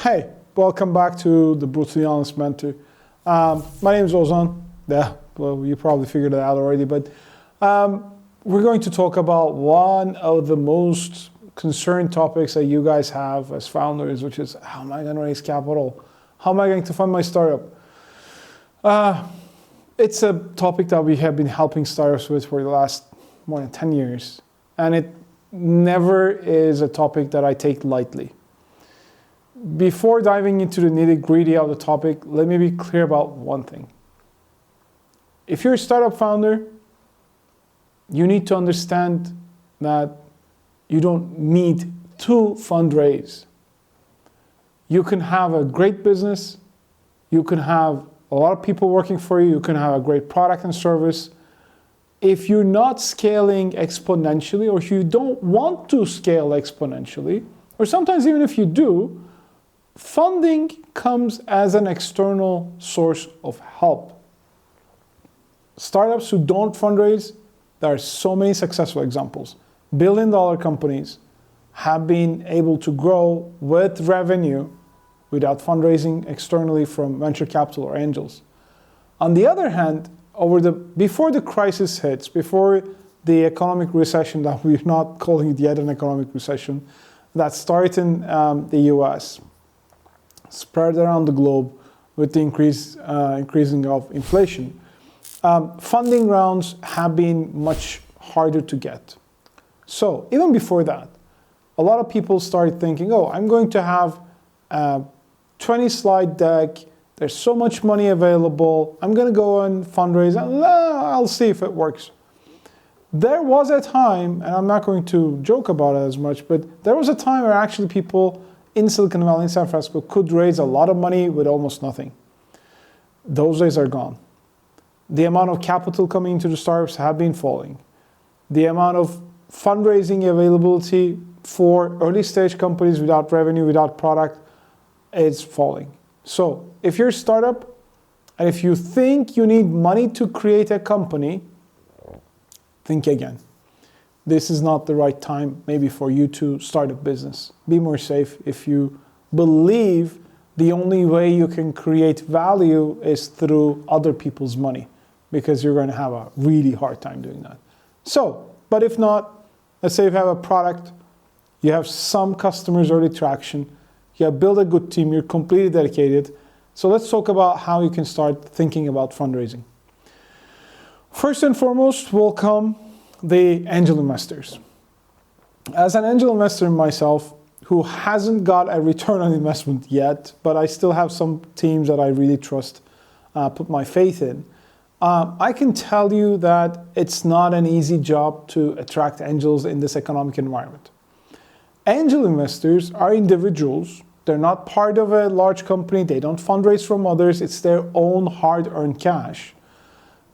Hey, welcome back to the Brutally Honest Mentor. My name is Ozan. Yeah, well, you probably figured it out already, but we're going to talk about one of the most concerned topics that you guys have as founders, which is how am I going to raise capital? How am I going to fund my startup? It's a topic that we have been helping startups with for the last more than 10 years, and it never is a topic that I take lightly. Before diving into the nitty-gritty of the topic, let me be clear about one thing. If you're a startup founder, you need to understand that you don't need to fundraise. You can have a great business, you can have a lot of people working for you, you can have a great product and service. If you're not scaling exponentially, or if you don't want to scale exponentially, or sometimes even if you do, funding comes as an external source of help. Startups who don't fundraise, there are so many successful examples. Billion-dollar companies have been able to grow with revenue without fundraising externally from venture capital or angels. On the other hand, before the crisis hits, before the economic recession, that we're not calling it yet an economic recession, that started in the US, spread around the globe with the increasing of inflation, funding rounds have been much harder to get. So even before that, a lot of people started thinking, oh, I'm going to have a 20-slide deck, there's so much money available, I'm going to go and fundraise, and I'll see if it works. There was a time, and I'm not going to joke about it as much, but there was a time where actually people in Silicon Valley, in San Francisco, could raise a lot of money with almost nothing. Those days are gone. The amount of capital coming into the startups have been falling. The amount of fundraising availability for early stage companies without revenue, without product, is falling. So if you're a startup, and if you think you need money to create a company, think again. This is not the right time maybe for you to start a business. Be more safe if you believe the only way you can create value is through other people's money, because you're going to have a really hard time doing that. So, but if not, let's say you have a product, you have some customers, early traction, you have built a good team, you're completely dedicated. So let's talk about how you can start thinking about fundraising. First and foremost will come the angel investors. As an angel investor myself, who hasn't got a return on investment yet, but I still have some teams that I really trust, put my faith in, I can tell you that it's not an easy job to attract angels in this economic environment. Angel investors are individuals. They're not part of a large company. They don't fundraise from others. It's their own hard-earned cash.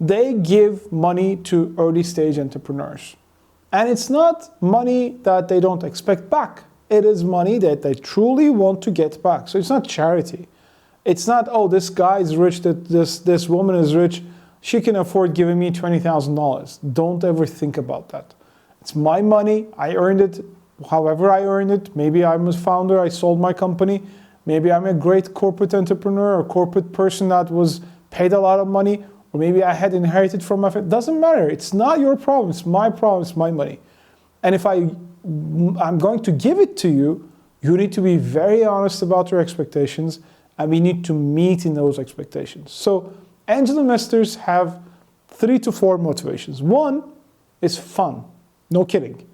They give money to early stage entrepreneurs. And it's not money that they don't expect back. It is money that they truly want to get back. So it's not charity. It's not, oh, this guy is rich, that this woman is rich, she can afford giving me $20,000. Don't ever think about that. It's my money. I earned it however I earned it. Maybe I'm a founder, I sold my company. Maybe I'm a great corporate entrepreneur or corporate person that was paid a lot of money. Or maybe I had inherited from my family. Doesn't matter. It's not your problem. It's my problem. It's my money. And if I'm going to give it to you, you need to be very honest about your expectations, and we need to meet in those expectations. So angel investors have 3 to 4 motivations. One is fun. No kidding.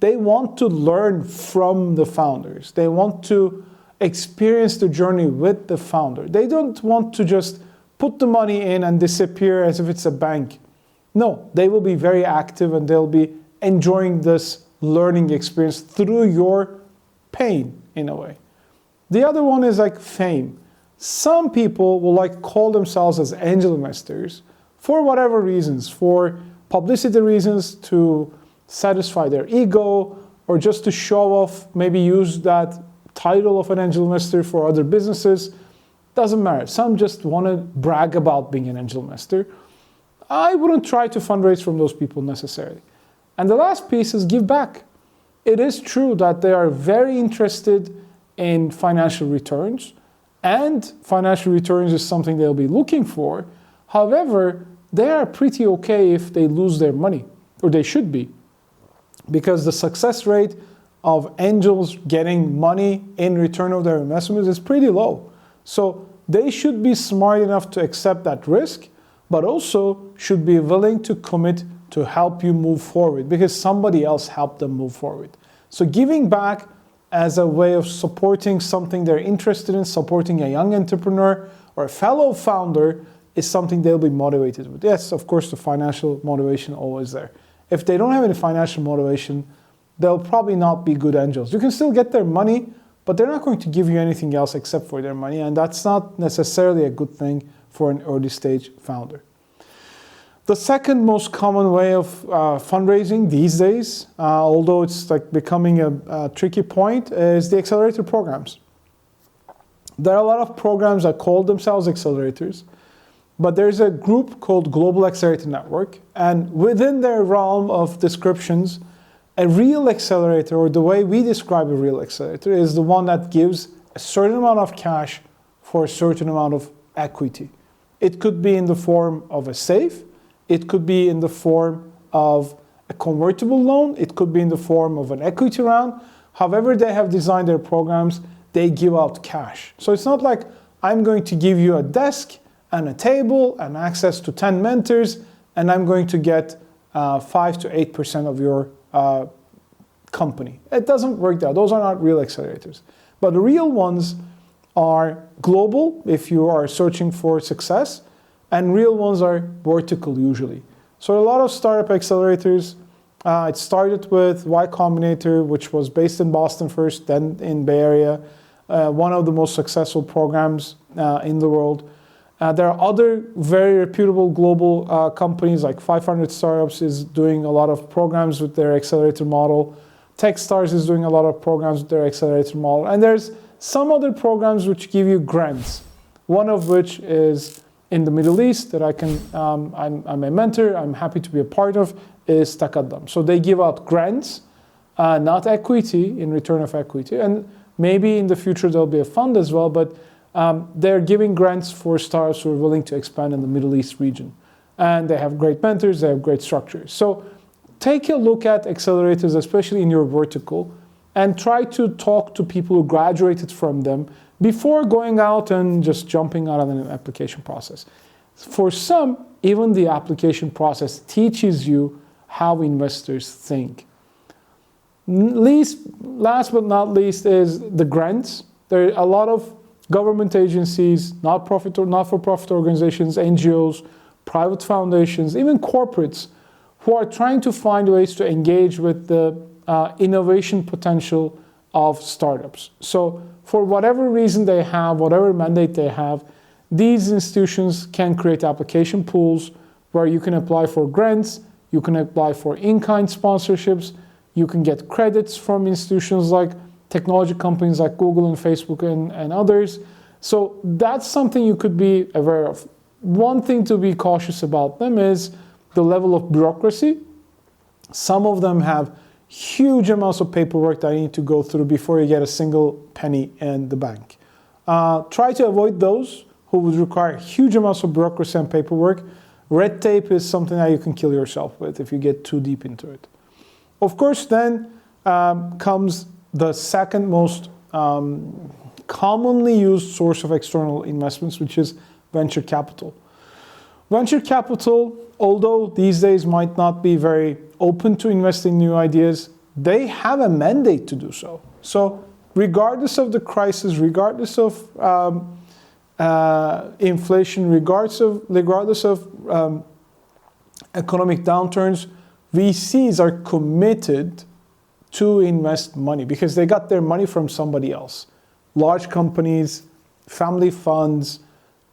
They want to learn from the founders. They want to experience the journey with the founder. They don't want to just put the money in and disappear as if it's a bank. No, they will be very active and they'll be enjoying this learning experience through your pain in a way. The other one is like fame. Some people will call themselves as angel investors for whatever reasons, for publicity reasons, to satisfy their ego, or just to show off, maybe use that title of an angel investor for other businesses. Doesn't matter. Some just want to brag about being an angel investor. I wouldn't try to fundraise from those people necessarily. And the last piece is give back. It is true that they are very interested in financial returns, and financial returns is something they'll be looking for. However, they are pretty okay if they lose their money, or they should be, because the success rate of angels getting money in return of their investments is pretty low. So they should be smart enough to accept that risk, but also should be willing to commit to help you move forward because somebody else helped them move forward. So giving back as a way of supporting something they're interested in, supporting a young entrepreneur or a fellow founder is something they'll be motivated with. Yes, of course, the financial motivation always there. If they don't have any financial motivation, they'll probably not be good angels. You can still get their money, but they're not going to give you anything else except for their money, and that's not necessarily a good thing for an early stage founder. The second most common way of fundraising these days, although it's like becoming a tricky point, is the accelerator programs. There are a lot of programs that call themselves accelerators, but there's a group called Global Accelerator Network, and within their realm of descriptions, a real accelerator, or the way we describe a real accelerator, is the one that gives a certain amount of cash for a certain amount of equity. It could be in the form of a safe, it could be in the form of a convertible loan, it could be in the form of an equity round. However they have designed their programs, they give out cash. So it's not like I'm going to give you a desk and a table and access to 10 mentors, and I'm going to get 5 to 8% of your company. It doesn't work that. Those are not real accelerators. But the real ones are global, if you are searching for success, and real ones are vertical usually. So a lot of startup accelerators, it started with Y Combinator, which was based in Boston first, then in Bay Area, one of the most successful programs in the world. There are other very reputable global companies, like 500 Startups is doing a lot of programs with their accelerator model. Techstars is doing a lot of programs with their accelerator model. And there's some other programs which give you grants, one of which is in the Middle East that I'm a mentor, I'm happy to be a part of, is Taqaddam. So they give out grants, not equity, in return of equity. And maybe in the future there'll be a fund as well, but they're giving grants for startups who are willing to expand in the Middle East region. And they have great mentors, they have great structures. So take a look at accelerators, especially in your vertical, and try to talk to people who graduated from them before going out and just jumping out of an application process. For some, even the application process teaches you how investors think. Last but not least is the grants. There are a lot of government agencies, not-for-profit organizations, NGOs, private foundations, even corporates who are trying to find ways to engage with the innovation potential of startups. So for whatever reason they have, whatever mandate they have, these institutions can create application pools where you can apply for grants, you can apply for in-kind sponsorships, you can get credits from institutions like technology companies like Google and Facebook and others. So that's something you could be aware of. One thing to be cautious about them is the level of bureaucracy. Some of them have huge amounts of paperwork that you need to go through before you get a single penny in the bank. Try to avoid those who would require huge amounts of bureaucracy and paperwork. Red tape is something that you can kill yourself with if you get too deep into it. Of course, then comes the second most commonly used source of external investments, which is venture capital. Venture capital, although these days might not be very open to investing in new ideas, they have a mandate to do so. So regardless of the crisis, regardless of inflation, regardless of economic downturns, VCs are committed to invest money because they got their money from somebody else. Large companies, family funds,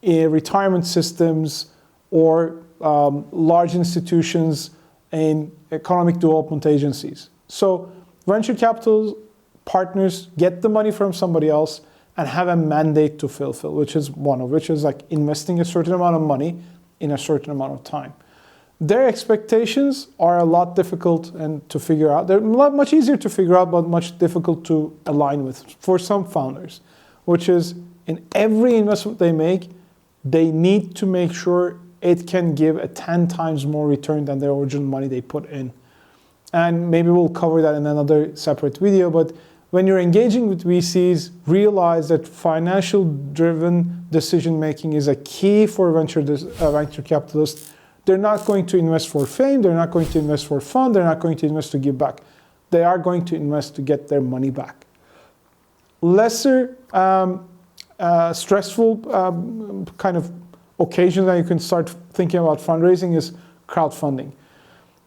retirement systems, or large institutions and economic development agencies. So venture capital partners get the money from somebody else and have a mandate to fulfill, which is one of which is like investing a certain amount of money in a certain amount of time. their expectations are a lot difficult and to figure out. They're much easier to figure out, but much difficult to align with for some founders, which is in every investment they make, they need to make sure it can give a 10 times more return than the original money they put in. And maybe we'll cover that in another separate video, but when you're engaging with VCs, realize that financial driven decision making is a key for venture capitalists. They're not going to invest for fame, they're not going to invest for fun, they're not going to invest to give back. They are going to invest to get their money back. Lesser stressful kind of occasion that you can start thinking about fundraising is crowdfunding.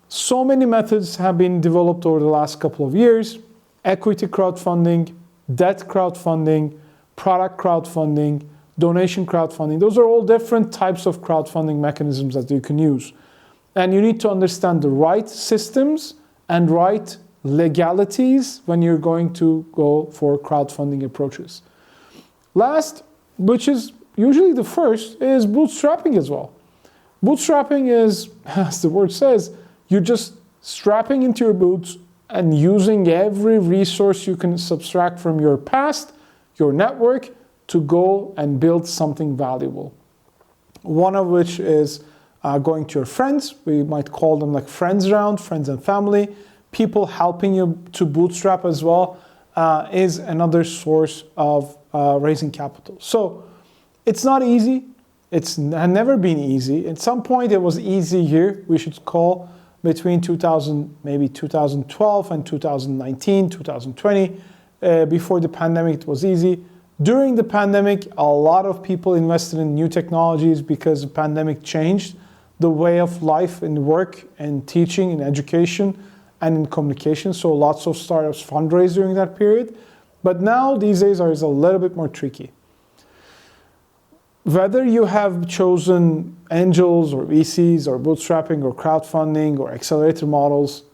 So many methods have been developed over the last couple of years: equity crowdfunding, debt crowdfunding, product crowdfunding, donation crowdfunding. Those are all different types of crowdfunding mechanisms that you can use. And you need to understand the right systems and right legalities when you're going to go for crowdfunding approaches. Last, which is usually the first, is bootstrapping as well. Bootstrapping is, as the word says, you're just strapping into your boots and using every resource you can subtract from your past, your network, to go and build something valuable. One of which is going to your friends. We might call them like friends round, friends and family. People helping you to bootstrap as well is another source of raising capital. So it's not easy. It's never been easy. At some point it was easy here, we should call, between 2012 and 2019, 2020. Before the pandemic, it was easy. During the pandemic, a lot of people invested in new technologies because the pandemic changed the way of life in work and teaching and education and in communication. So lots of startups fundraised during that period. But now these days is a little bit more tricky. Whether you have chosen angels or VCs or bootstrapping or crowdfunding or accelerator models,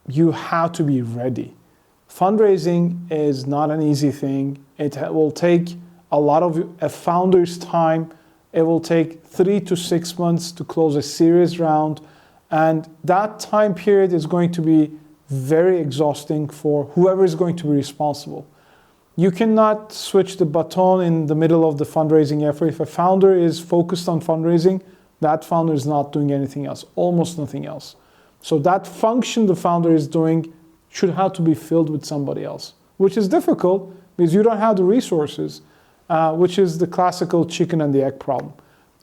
you have to be ready. Fundraising is not an easy thing. It will take a lot of a founder's time. It will take 3 to 6 months to close a series round. And that time period is going to be very exhausting for whoever is going to be responsible. You cannot switch the baton in the middle of the fundraising effort. If a founder is focused on fundraising, that founder is not doing anything else, almost nothing else. So that function the founder is doing should have to be filled with somebody else, which is difficult because you don't have the resources, which is the classical chicken and the egg problem.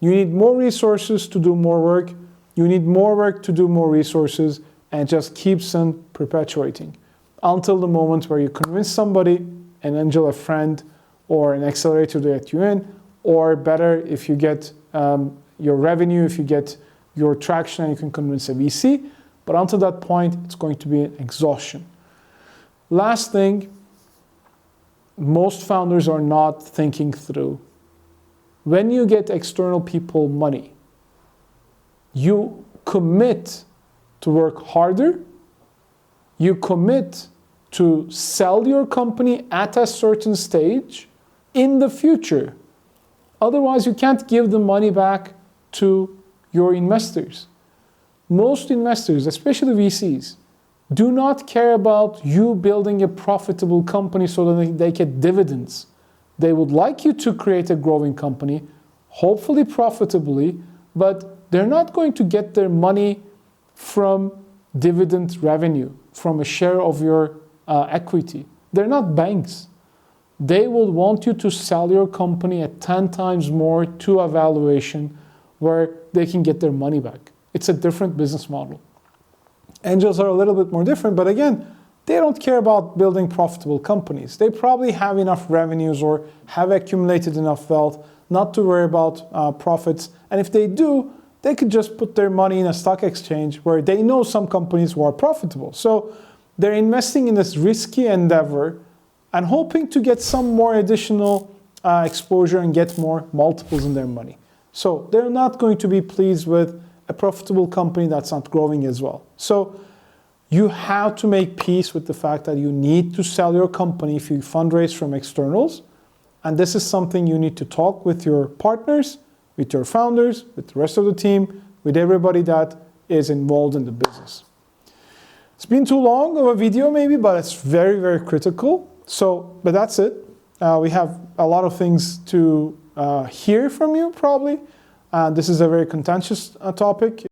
You need more resources to do more work. You need more work to do more resources, and it just keeps on perpetuating until the moment where you convince somebody, an angel, a friend, or an accelerator to get you in, or better, if you get your revenue, if you get your traction, and you can convince a VC. But until that point, it's going to be an exhaustion. Last thing, most founders are not thinking through. When you get external people money, you commit to work harder, you commit to sell your company at a certain stage in the future. Otherwise, you can't give the money back to your investors. Most investors, especially VCs, do not care about you building a profitable company so that they get dividends. They would like you to create a growing company, hopefully profitably, but they're not going to get their money from dividend revenue, from a share of your equity. They're not banks. They will want you to sell your company at 10 times more to a valuation where they can get their money back. It's a different business model. Angels are a little bit more different, but again, they don't care about building profitable companies. They probably have enough revenues or have accumulated enough wealth not to worry about profits. And if they do, they could just put their money in a stock exchange where they know some companies who are profitable. So they're investing in this risky endeavor and hoping to get some more additional exposure and get more multiples in their money. So they're not going to be pleased with a profitable company that's not growing as well. So you have to make peace with the fact that you need to sell your company if you fundraise from externals. And this is something you need to talk with your partners, with your founders, with the rest of the team, with everybody that is involved in the business. It's been too long of a video maybe, but it's very, very critical. So, but that's it. We have a lot of things to hear from you probably. This is a very contentious topic,